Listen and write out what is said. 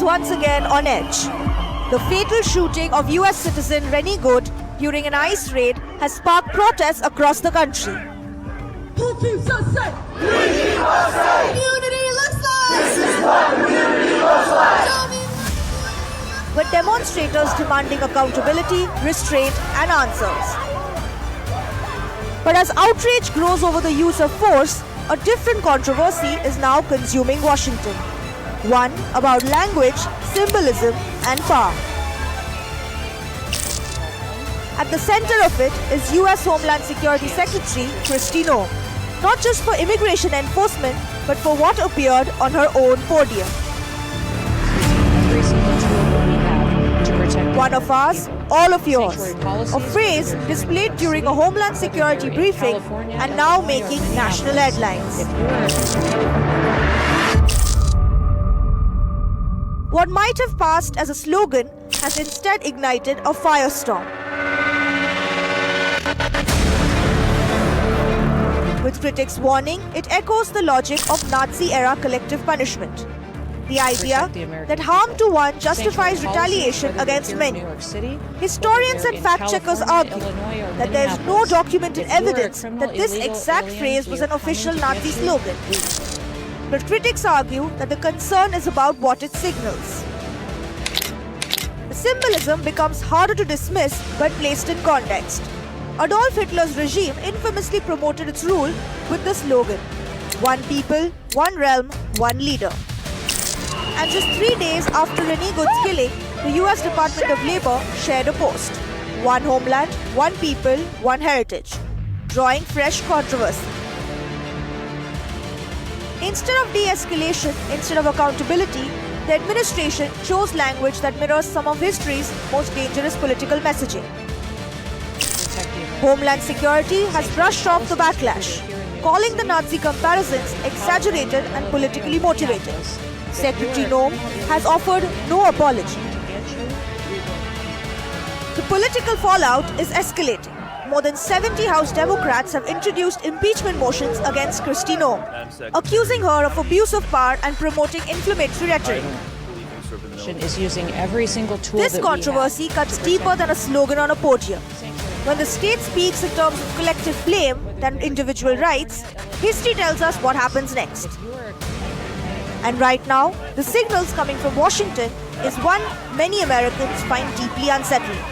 is once again on edge. The fatal shooting of US citizen Rennie Good during an ICE raid has sparked protests across the country. Who keeps us safe? We keep us safe. Unity looks like. This is what unity looks like. With demonstrators demanding accountability, restraint, and answers. But as outrage grows over the use of force, a different controversy is now consuming Washington. One about language, symbolism, and power. At the center of it is US Homeland Security Secretary Kristi Noem, not just for immigration enforcement, but for what appeared on her own podium. One of ours, all of yours. A phrase displayed during a Homeland Security briefing and now making national headlines. What might have passed as a slogan has instead ignited a firestorm. With critics warning, it echoes the logic of Nazi-era collective punishment. The idea that harm to one justifies retaliation against many. Historians and fact-checkers argue that there is no documented evidence that this exact phrase was an official Nazi slogan. But critics argue that the concern is about what it signals. The symbolism becomes harder to dismiss when placed in context. Adolf Hitler's regime infamously promoted its rule with the slogan, "One people, one realm, one leader." And just 3 days after Rennie Good's killing, the US Department of Labor shared a post, "One homeland, one people, one heritage," drawing fresh controversy. Instead of de-escalation, instead of accountability, the administration chose language that mirrors some of history's most dangerous political messaging. Homeland Security has brushed off the backlash, calling the Nazi comparisons exaggerated and politically motivated. Secretary Noem has offered no apology. The political fallout is escalating. More than 70 House Democrats have introduced impeachment motions against Kristi Noem, accusing her of abuse of power and promoting inflammatory rhetoric. Is using every single tool this controversy cuts deeper than a slogan on a podium. When the state speaks in terms of collective blame than individual rights, history tells us what happens next. And right now, the signals coming from Washington is one many Americans find deeply unsettling.